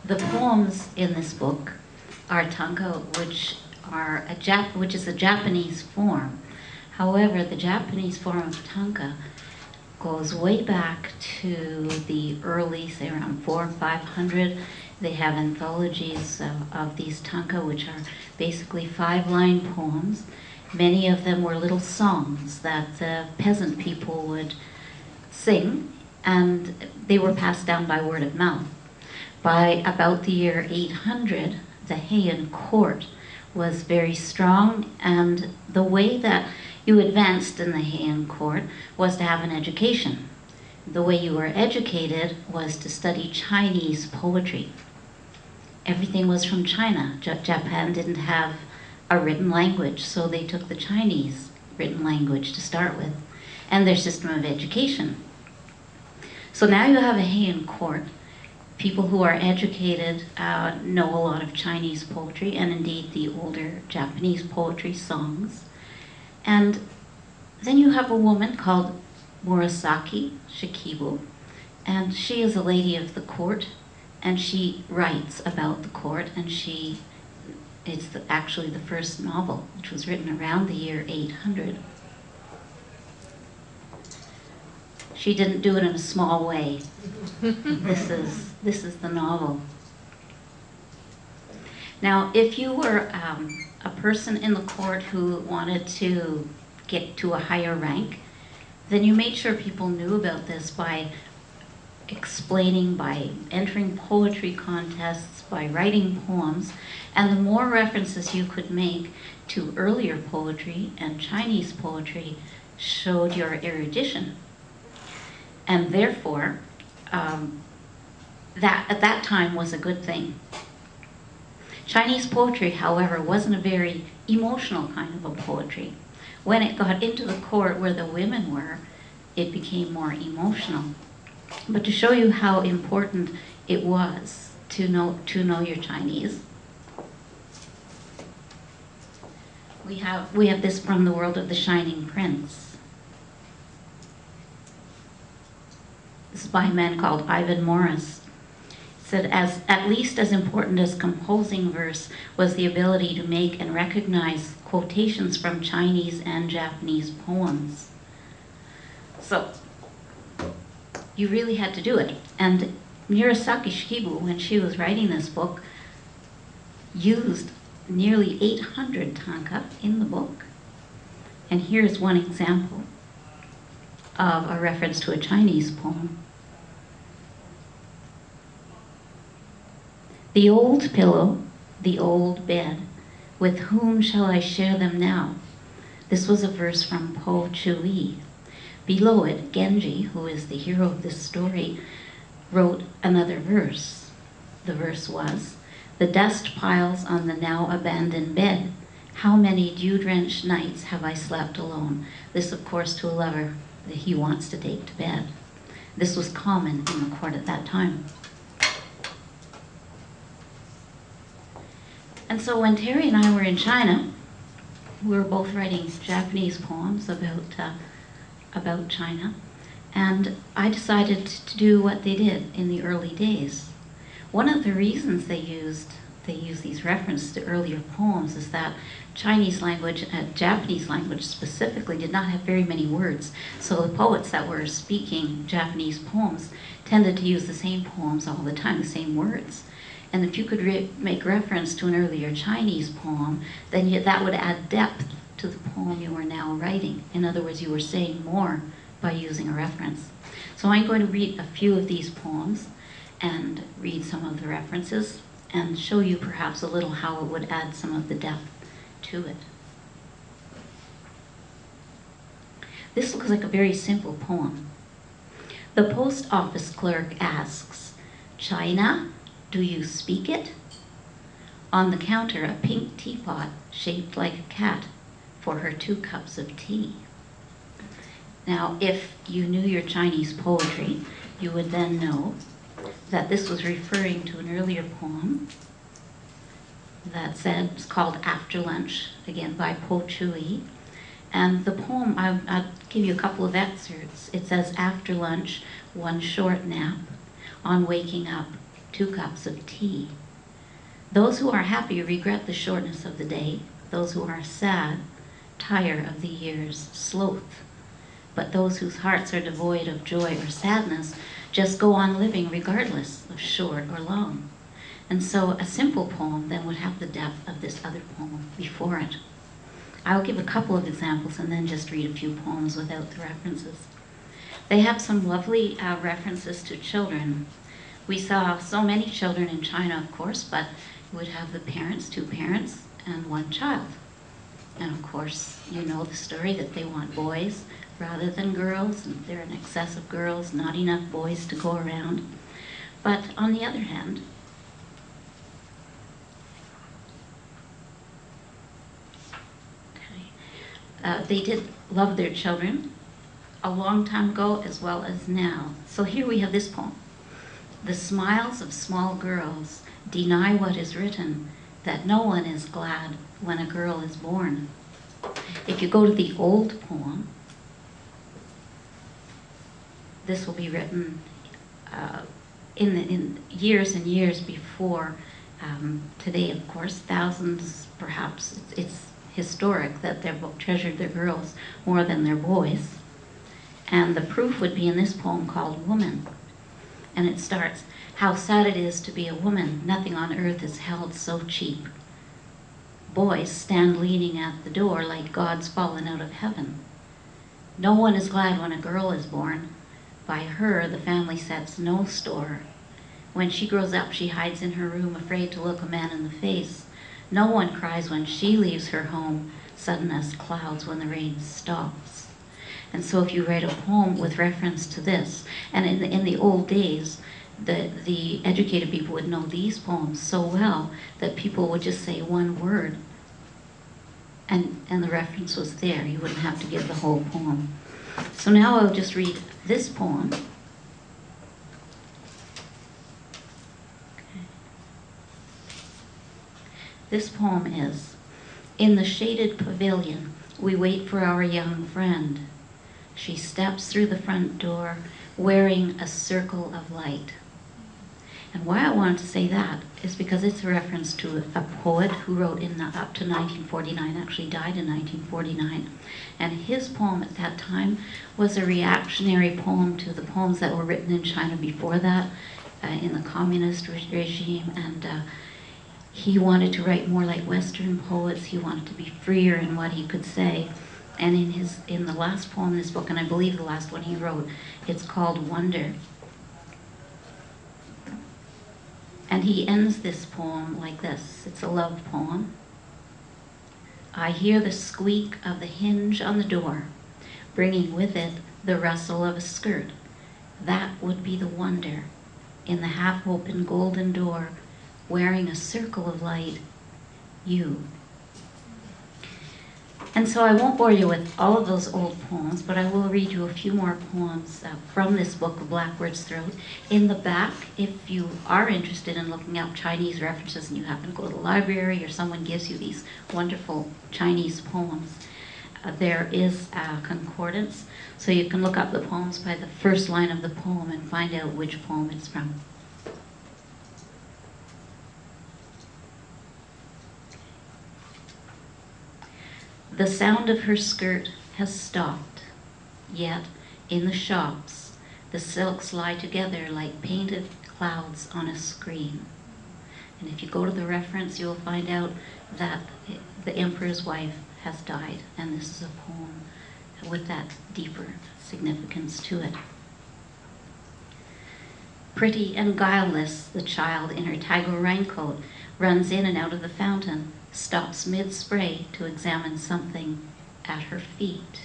The poems in this book are tanka, which is a Japanese form. However, the Japanese form of tanka goes way back to the early, say around 400 or 500. They have anthologies of these tanka, which are basically 5-line poems. Many of them were little songs that the peasant people would sing, and they were passed down by word of mouth. By about the year 800, the Heian court was very strong, and the way that you advanced in the Heian court was to have an education. The way you were educated was to study Chinese poetry. Everything was from China. Japan didn't have a written language, so they took the Chinese written language to start with, and their system of education. So now you have a Heian court. People who are educated know a lot of Chinese poetry, and indeed the older Japanese poetry songs. And then you have a woman called Murasaki Shikibu, and she is a lady of the court, and she writes about the court, and it's actually the first novel, which was written around the year 800. She didn't do it in a small way. This is the novel. Now, if you were a person in the court who wanted to get to a higher rank, then you made sure people knew about this by explaining, by entering poetry contests, by writing poems, and the more references you could make to earlier poetry and Chinese poetry showed your erudition. And therefore, that at that time was a good thing. Chinese poetry, however, wasn't a very emotional kind of a poetry. When it got into the court where the women were, it became more emotional. But to show you how important it was to know your Chinese, we have this from the world of the Shining Prince. This is by a man called Ivan Morris. It said, at least as important as composing verse was the ability to make and recognize quotations from Chinese and Japanese poems. So, you really had to do it. And Murasaki Shikibu, when she was writing this book, used nearly 800 tanka in the book. And here's one example of a reference to a Chinese poem. The old pillow, the old bed, with whom shall I share them now? This was a verse from Po Chui. Below it, Genji, who is the hero of this story, wrote another verse. The verse was, the dust piles on the now abandoned bed. How many dew-drenched nights have I slept alone? This, of course, to a lover that he wants to take to bed. This was common in the court at that time. And so when Terry and I were in China, we were both writing Japanese poems about China, and I decided to do what they did in the early days. One of the reasons they use these references to earlier poems is that Chinese language, Japanese language specifically, did not have very many words. So the poets that were speaking Japanese poems tended to use the same poems all the time, the same words. And if you could make reference to an earlier Chinese poem, then that would add depth to the poem you were now writing. In other words, you were saying more by using a reference. So I'm going to read a few of these poems and read some of the references and show you perhaps a little how it would add some of the depth to it. This looks like a very simple poem. The post office clerk asks, China? Do you speak it? On the counter, a pink teapot shaped like a cat for her 2 cups of tea. Now, if you knew your Chinese poetry, you would then know that this was referring to an earlier poem that said, it's called After Lunch, again by Po Chui. And the poem, I'll give you a couple of excerpts. It says, after lunch, one short nap. On waking up, 2 cups of tea. Those who are happy regret the shortness of the day. Those who are sad tire of the year's sloth. But those whose hearts are devoid of joy or sadness just go on living regardless of short or long. And so a simple poem then would have the depth of this other poem before it. I'll give a couple of examples and then just read a few poems without the references. They have some lovely references to children. We saw so many children in China, of course, but you would have the parents, 2 parents, and 1 child. And of course, you know the story that they want boys rather than girls, and there are an excess of girls, not enough boys to go around. But on the other hand, they did love their children a long time ago as well as now. So here we have this poem. The smiles of small girls deny what is written, that no one is glad when a girl is born. If you go to the old poem, this will be written in years and years before today, of course, thousands perhaps. It's historic that they've treasured their girls more than their boys. And the proof would be in this poem called Woman. And it starts, how sad it is to be a woman, nothing on earth is held so cheap. Boys stand leaning at the door like gods fallen out of heaven. No one is glad when a girl is born. By her the family sets no store. When she grows up, she hides in her room, afraid to look a man in the face. No one cries when she leaves her home, sudden as clouds when the rain stops. And so if you write a poem with reference to this, and in the old days, the educated people would know these poems so well that people would just say one word and the reference was there. You wouldn't have to give the whole poem. So now I'll just read this poem. Okay. This poem is, in the shaded pavilion, we wait for our young friend. She steps through the front door wearing a circle of light. And why I wanted to say that is because it's a reference to a poet who wrote up to 1949, actually died in 1949. And his poem at that time was a reactionary poem to the poems that were written in China before that, in the communist regime. And he wanted to write more like Western poets. He wanted to be freer in what he could say. And in the last poem in this book, and I believe the last one he wrote, it's called Wonder. And he ends this poem like this. It's a love poem. I hear the squeak of the hinge on the door, bringing with it the rustle of a skirt. That would be the wonder in the half-open golden door, wearing a circle of light, you. And so I won't bore you with all of those old poems, but I will read you a few more poems from this book of Blackbird's Throat. In the back, if you are interested in looking up Chinese references and you happen to go to the library or someone gives you these wonderful Chinese poems, there is a concordance. So you can look up the poems by the first line of the poem and find out which poem it's from. The sound of her skirt has stopped, yet in the shops the silks lie together like painted clouds on a screen. And if you go to the reference, you'll find out that the emperor's wife has died, and this is a poem with that deeper significance to it. Pretty and guileless, the child in her tiger raincoat runs in and out of the fountain, stops mid-spray to examine something at her feet.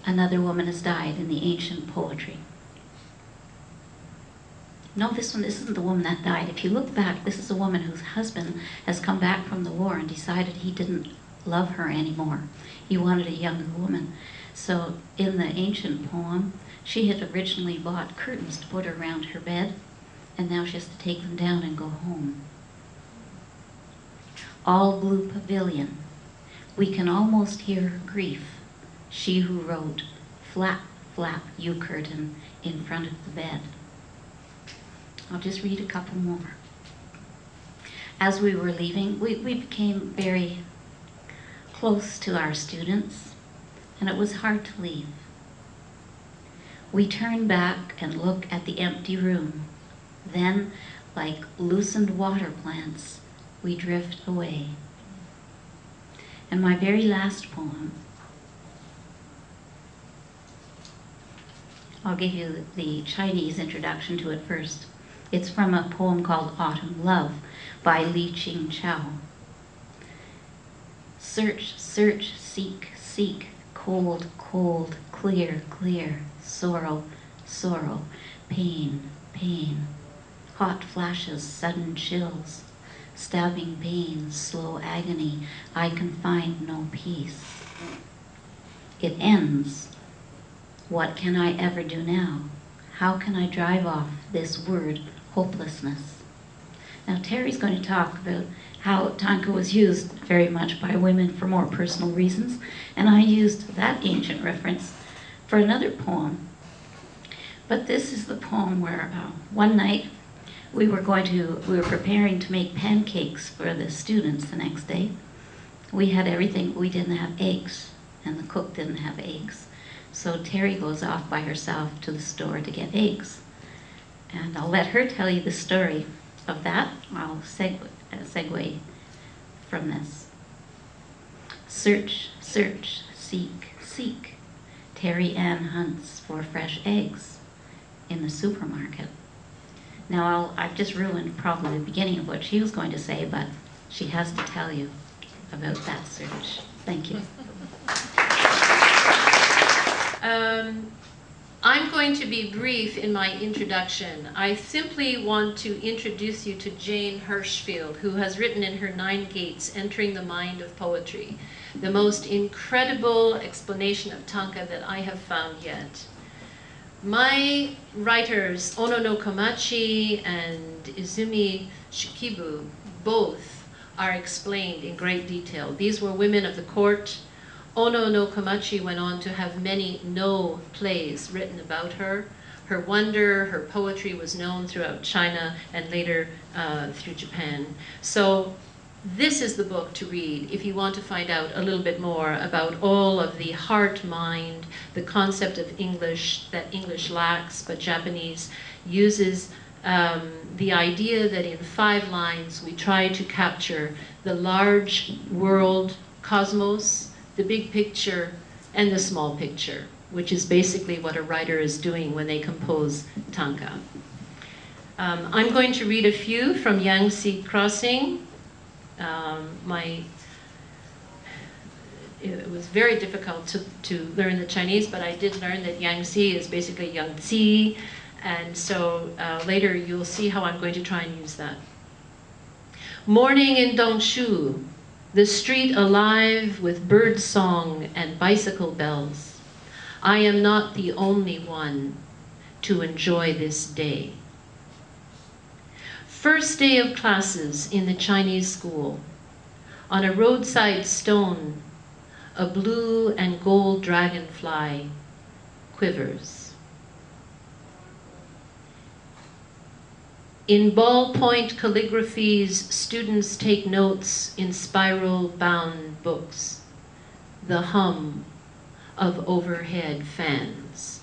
Another woman has died in the ancient poetry. No, this isn't the woman that died. If you look back, this is a woman whose husband has come back from the war and decided he didn't love her anymore. He wanted a younger woman. So in the ancient poem, she had originally bought curtains to put around her bed, and now she has to take them down and go home. All blue pavilion, we can almost hear her grief, she who wrote, flap, flap, you curtain, in front of the bed. I'll just read a couple more. As we were leaving, we became very close to our students, and it was hard to leave. We turn back and look at the empty room. Then, like loosened water plants, we drift away. And my very last poem, I'll give you the Chinese introduction to it first. It's from a poem called Autumn Love by Li Qing Chao. Search, search, seek, seek, cold, cold, clear, clear, sorrow, sorrow, pain, pain, hot flashes, sudden chills, stabbing pain, slow agony, I can find no peace. It ends. What can I ever do now? How can I drive off this word, hopelessness? Now Terry's going to talk about how tanka was used very much by women for more personal reasons, and I used that ancient reference for another poem. But this is the poem where one night we were preparing to make pancakes for the students the next day. We had everything, we didn't have eggs, and the cook didn't have eggs. So Terry goes off by herself to the store to get eggs. And I'll let her tell you the story of that. I'll segue from this. Search, search, seek, seek. Terry Ann hunts for fresh eggs in the supermarket. Now I've just ruined probably the beginning of what she was going to say, but she has to tell you about that search. Thank you. I'm going to be brief in my introduction. I simply want to introduce you to Jane Hirschfield, who has written in her 9 Gates, Entering the Mind of Poetry, the most incredible explanation of tanka that I have found yet. My writers, Ono no Komachi and Izumi Shikibu, both are explained in great detail. These were women of the court. Ono no Komachi went on to have many no plays written about her. Her wonder, her poetry was known throughout China and later through Japan. So this is the book to read if you want to find out a little bit more about all of the heart, mind, the concept of English that English lacks, but Japanese uses. The idea that in 5 lines we try to capture the large world, cosmos, the big picture, and the small picture, which is basically what a writer is doing when they compose tanka. I'm going to read a few from Yangtze Crossing. It was very difficult to learn the Chinese, but I did learn that Yangtze is basically Yangtze, and so later you'll see how I'm going to try and use that. Morning in Dongshu, the street alive with bird song and bicycle bells. I am not the only one to enjoy this day. First day of classes in the Chinese school. On a roadside stone, a blue and gold dragonfly quivers. In ballpoint calligraphies, students take notes in spiral-bound books. The hum of overhead fans.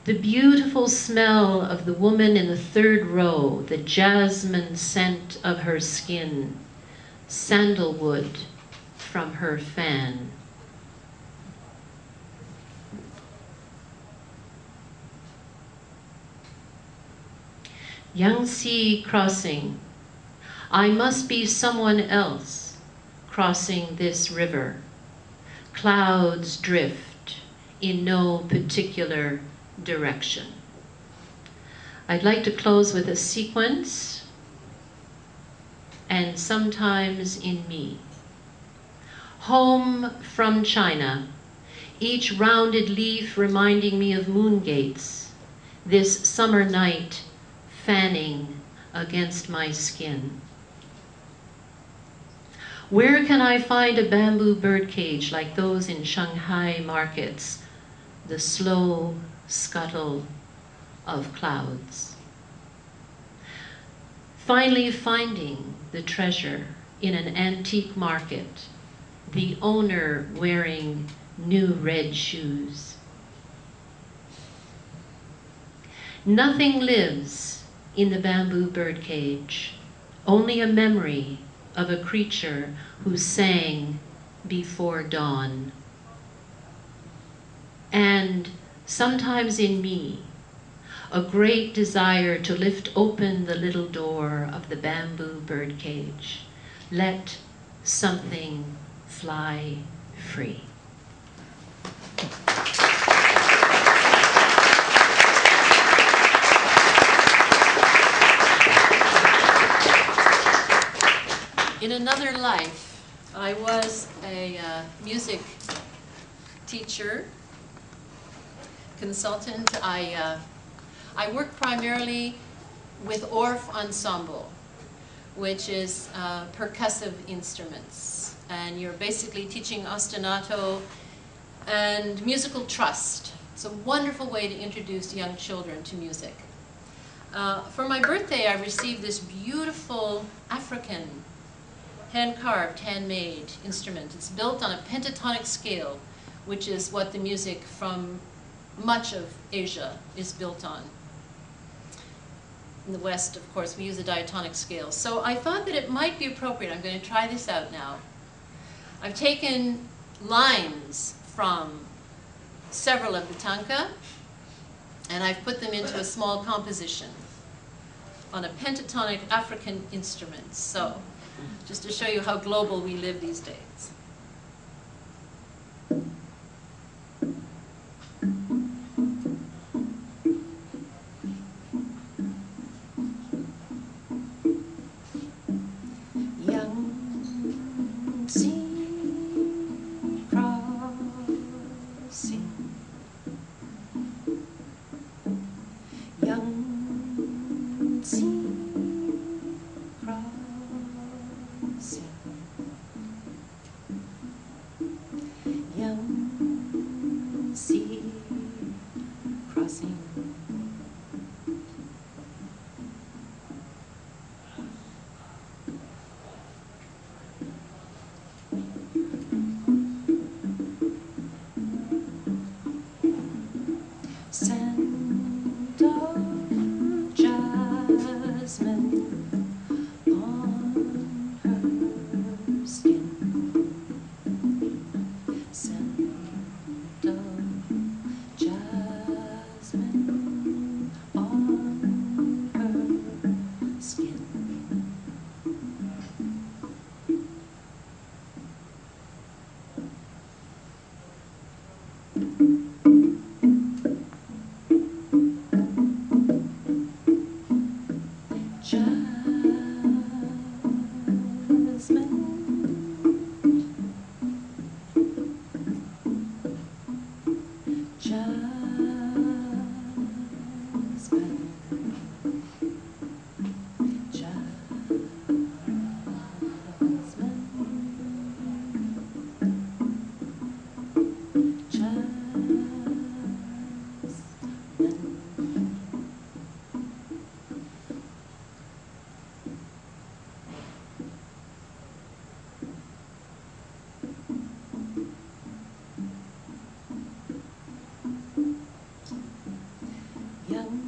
The beautiful smell of the woman in the 3rd row, the jasmine scent of her skin, sandalwood from her fan. Yangtze Crossing. I must be someone else crossing this river. Clouds drift in no particular direction. I'd like to close with a sequence, and sometimes in me. Home from China, each rounded leaf reminding me of moon gates, this summer night fanning against my skin. Where can I find a bamboo birdcage like those in Shanghai markets? The slow scuttle of clouds. Finally finding the treasure in an antique market, the owner wearing new red shoes. Nothing lives in the bamboo birdcage, only a memory of a creature who sang before dawn. And sometimes in me, a great desire to lift open the little door of the bamboo birdcage. Let something fly free. In another life, I was a music teacher, consultant. I work primarily with Orff Ensemble, which is percussive instruments. And you're basically teaching ostinato and musical trust. It's a wonderful way to introduce young children to music. For my birthday, I received this beautiful African hand-carved, handmade instrument. It's built on a pentatonic scale, which is what the music from much of Asia is built on. In the West, of course, we use a diatonic scale. So I thought that it might be appropriate. I'm going to try this out now. I've taken lines from several of the tanka, and I've put them into a small composition on a pentatonic African instrument. So, just to show you how global we live these days. Young sea crossing, young sea crossing, young sea crossing. Scent of jasmine on her skin. Scent of jasmine on her skin. Young